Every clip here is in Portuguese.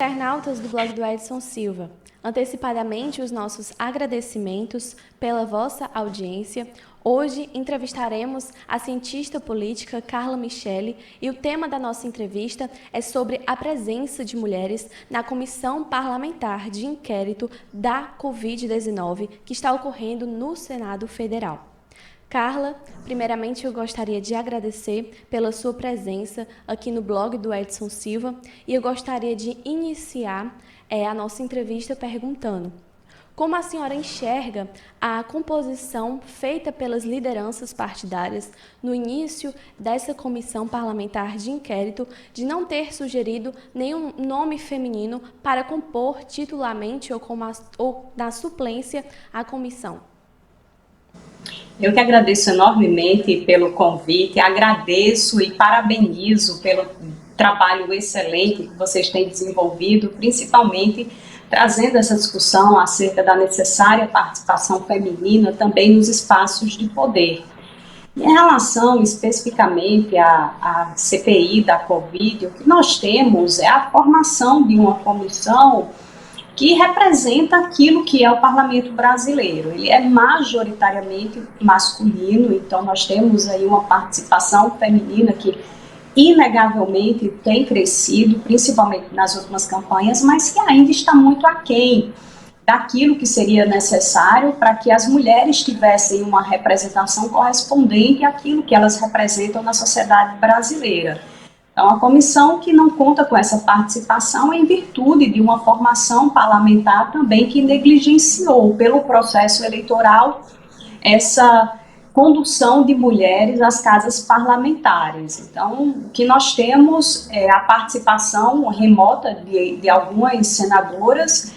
Internautas do blog do Edson Silva, antecipadamente os nossos agradecimentos pela vossa audiência. Hoje entrevistaremos a cientista política Carla Michele e o tema da nossa entrevista é sobre a presença de mulheres na Comissão Parlamentar de Inquérito da Covid-19 que está ocorrendo no Senado Federal. Carla, primeiramente eu gostaria de agradecer pela sua presença aqui no blog do Edson Silva e eu gostaria de iniciar a nossa entrevista perguntando: como a senhora enxerga a composição feita pelas lideranças partidárias no início dessa comissão parlamentar de inquérito de não ter sugerido nenhum nome feminino para compor titularmente ou na suplência a comissão? Eu que agradeço enormemente pelo convite, agradeço e parabenizo pelo trabalho excelente que vocês têm desenvolvido, principalmente trazendo essa discussão acerca da necessária participação feminina também nos espaços de poder. Em relação especificamente à CPI da Covid, o que nós temos é a formação de uma comissão que representa aquilo que é o parlamento brasileiro. Ele é majoritariamente masculino, então nós temos aí uma participação feminina que inegavelmente tem crescido, principalmente nas últimas campanhas, mas que ainda está muito aquém daquilo que seria necessário para que as mulheres tivessem uma representação correspondente àquilo que elas representam na sociedade brasileira. É uma comissão que não conta com essa participação em virtude de uma formação parlamentar também que negligenciou pelo processo eleitoral essa condução de mulheres às casas parlamentares. Então, o que nós temos é a participação remota de algumas senadoras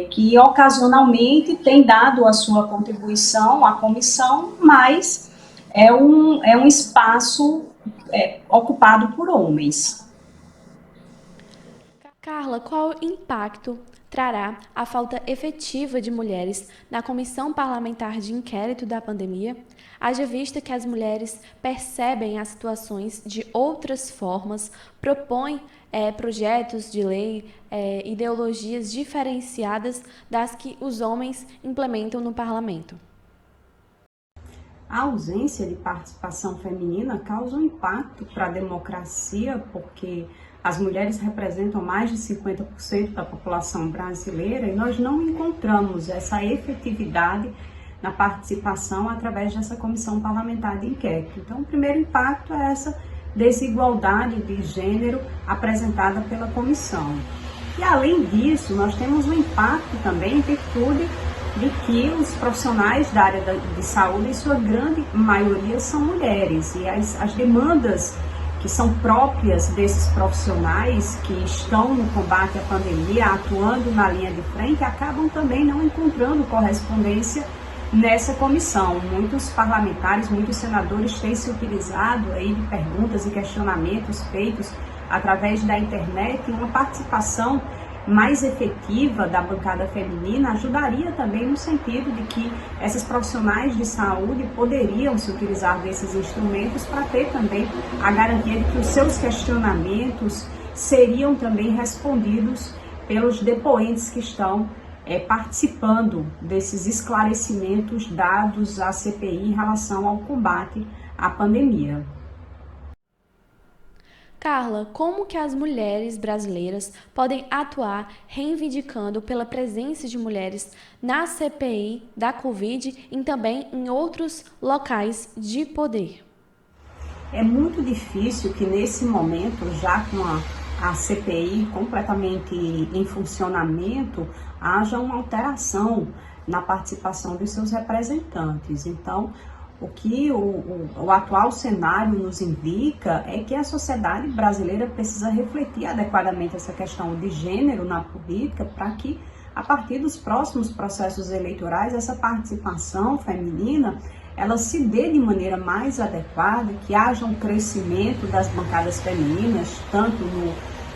que ocasionalmente têm dado a sua contribuição à comissão, mas é um espaço ocupado por homens. Carla, qual impacto trará a falta efetiva de mulheres na Comissão Parlamentar de Inquérito da pandemia, haja vista que as mulheres percebem as situações de outras formas, propõem projetos de lei, ideologias diferenciadas das que os homens implementam no parlamento? A ausência de participação feminina causa um impacto para a democracia, porque as mulheres representam mais de 50% da população brasileira e nós não encontramos essa efetividade na participação através dessa comissão parlamentar de inquérito. Então, o primeiro impacto é essa desigualdade de gênero apresentada pela comissão. E, além disso, nós temos um impacto também em virtude de que os profissionais da área de saúde, em sua grande maioria, são mulheres. E as demandas que são próprias desses profissionais que estão no combate à pandemia, atuando na linha de frente, acabam também não encontrando correspondência nessa comissão. Muitos parlamentares, muitos senadores têm se utilizado aí de perguntas e questionamentos feitos através da internet, e uma participação mais efetiva da bancada feminina ajudaria também no sentido de que essas profissionais de saúde poderiam se utilizar desses instrumentos para ter também a garantia de que os seus questionamentos seriam também respondidos pelos depoentes que estão participando desses esclarecimentos dados à CPI em relação ao combate à pandemia. Carla, como que as mulheres brasileiras podem atuar reivindicando pela presença de mulheres na CPI da Covid e também em outros locais de poder? É muito difícil que nesse momento, já com a CPI completamente em funcionamento, haja uma alteração na participação dos seus representantes. Então, o que o atual cenário nos indica é que a sociedade brasileira precisa refletir adequadamente essa questão de gênero na política para que, a partir dos próximos processos eleitorais, essa participação feminina ela se dê de maneira mais adequada, que haja um crescimento das bancadas femininas, tanto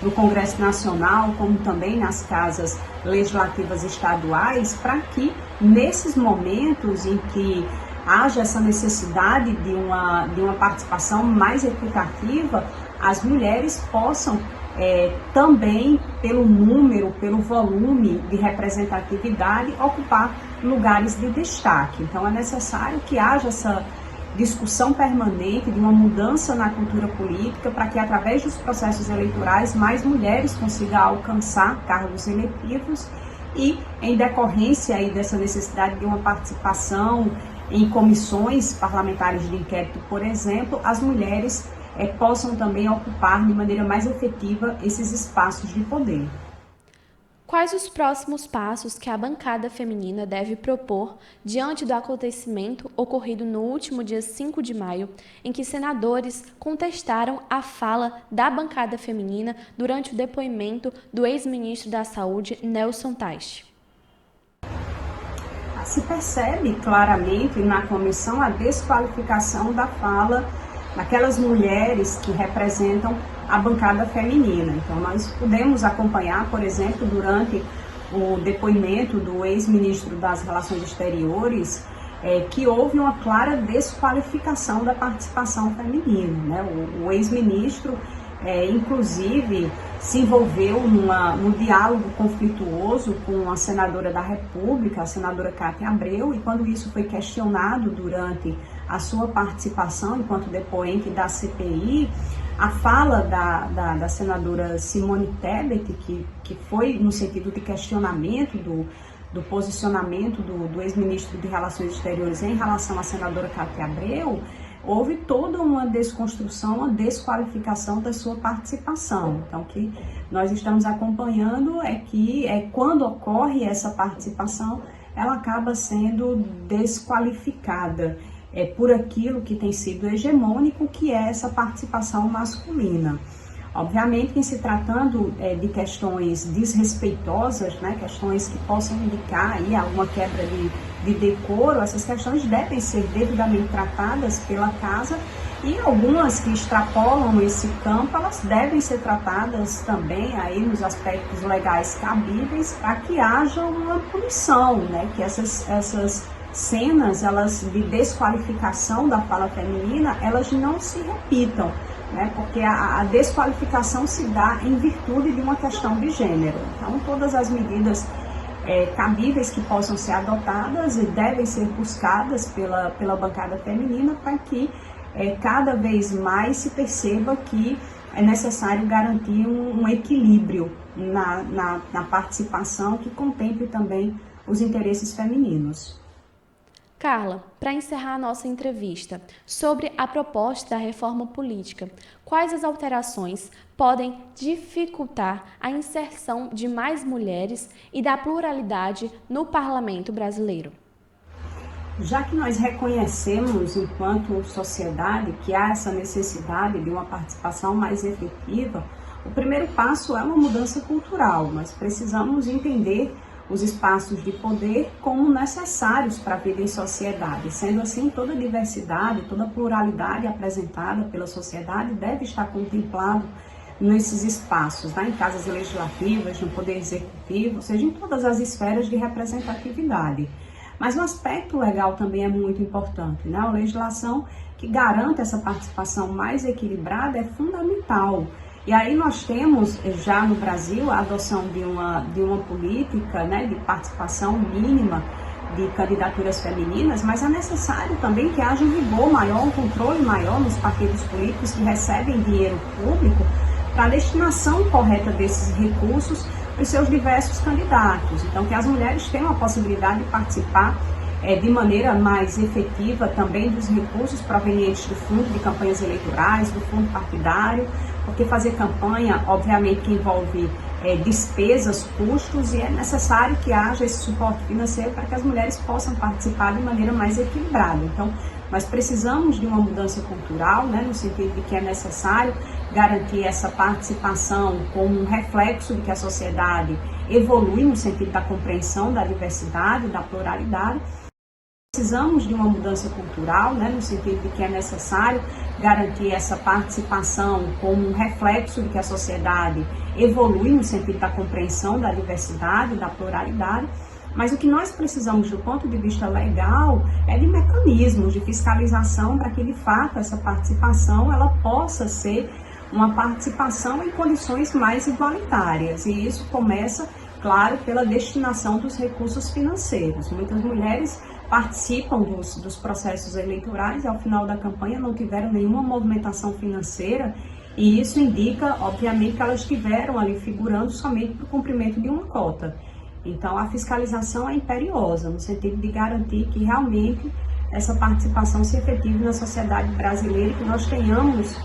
no Congresso Nacional, como também nas casas legislativas estaduais, para que, nesses momentos em que haja essa necessidade de uma participação mais equitativa, as mulheres possam também pelo número, pelo volume de representatividade, ocupar lugares de destaque. Então é necessário que haja essa discussão permanente de uma mudança na cultura política para que, através dos processos eleitorais, mais mulheres consigam alcançar cargos eletivos e, em decorrência aí dessa necessidade de uma participação em comissões parlamentares de inquérito, por exemplo, as mulheres possam também ocupar de maneira mais efetiva esses espaços de poder. Quais os próximos passos que a bancada feminina deve propor diante do acontecimento ocorrido no último dia 5 de maio, em que senadores contestaram a fala da bancada feminina durante o depoimento do ex-ministro da Saúde, Nelson Teich? Se percebe claramente na comissão a desqualificação da fala daquelas mulheres que representam a bancada feminina. Então, nós pudemos acompanhar, por exemplo, durante o depoimento do ex-ministro das Relações Exteriores, que houve uma clara desqualificação da participação feminina, né? O ex-ministro, inclusive, se envolveu no diálogo conflituoso com a senadora da República, a senadora Cátia Abreu, e quando isso foi questionado durante a sua participação enquanto depoente da CPI, a fala da senadora Simone Tebet, que foi no sentido de questionamento do posicionamento do ex-ministro de Relações Exteriores em relação à senadora Cátia Abreu, houve toda uma desconstrução, uma desqualificação da sua participação. Então, o que nós estamos acompanhando é que quando ocorre essa participação, ela acaba sendo desqualificada por aquilo que tem sido hegemônico, que é essa participação masculina. Obviamente que, em se tratando de questões desrespeitosas, né, questões que possam indicar aí alguma quebra de decoro, essas questões devem ser devidamente tratadas pela casa, e algumas que extrapolam esse campo, elas devem ser tratadas também aí nos aspectos legais cabíveis, para que haja uma punição, né, que essas cenas de desqualificação da fala feminina, elas não se repitam, né, porque a desqualificação se dá em virtude de uma questão de gênero. Então, todas as medidas cabíveis que possam ser adotadas e devem ser buscadas pela bancada feminina para que cada vez mais se perceba que é necessário garantir um equilíbrio na participação que contemple também os interesses femininos. Carla, para encerrar a nossa entrevista, sobre a proposta da reforma política, quais as alterações podem dificultar a inserção de mais mulheres e da pluralidade no parlamento brasileiro? Já que nós reconhecemos, enquanto sociedade, que há essa necessidade de uma participação mais efetiva, o primeiro passo é uma mudança cultural. Nós precisamos entender os espaços de poder como necessários para a vida em sociedade. Sendo assim, toda diversidade, toda pluralidade apresentada pela sociedade deve estar contemplado nesses espaços, né? Em casas legislativas, no poder executivo, ou seja, em todas as esferas de representatividade. Mas o aspecto legal também é muito importante, né? A legislação que garanta essa participação mais equilibrada é fundamental. E aí nós temos já no Brasil a adoção de uma política, né, de participação mínima de candidaturas femininas, mas é necessário também que haja um rigor maior, um controle maior nos partidos políticos que recebem dinheiro público para a destinação correta desses recursos para os seus diversos candidatos. Então, que as mulheres tenham a possibilidade de participar de maneira mais efetiva também dos recursos provenientes do fundo de campanhas eleitorais, do fundo partidário, porque fazer campanha, obviamente, que envolve despesas, custos, e é necessário que haja esse suporte financeiro para que as mulheres possam participar de maneira mais equilibrada. Então, nós precisamos de uma mudança cultural, né, no sentido de que é necessário garantir essa participação como um reflexo de que a sociedade evolui no sentido da compreensão da diversidade, da pluralidade. Precisamos de uma mudança cultural, né, no sentido de que é necessário garantir essa participação como um reflexo de que a sociedade evolui no sentido da compreensão da diversidade, da pluralidade. Mas o que nós precisamos do ponto de vista legal é de mecanismos de fiscalização para que, de fato, essa participação ela possa ser uma participação em condições mais igualitárias. E isso começa, claro, pela destinação dos recursos financeiros. Muitas mulheres participam dos processos eleitorais e ao final da campanha não tiveram nenhuma movimentação financeira, e isso indica, obviamente, que elas estiveram ali figurando somente para o cumprimento de uma cota. Então, a fiscalização é imperiosa, no sentido de garantir que realmente essa participação se efetive na sociedade brasileira e que nós tenhamos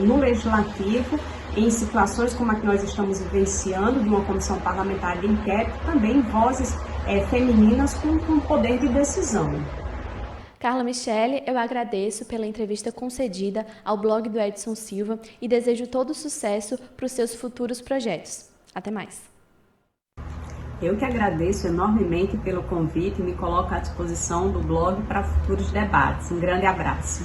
no legislativo, em situações como a que nós estamos vivenciando, de uma comissão parlamentar de inquérito, também vozes femininas com poder de decisão. Carla Michele, eu agradeço pela entrevista concedida ao blog do Edson Silva e desejo todo sucesso para os seus futuros projetos. Até mais. Eu que agradeço enormemente pelo convite e me coloco à disposição do blog para futuros debates. Um grande abraço.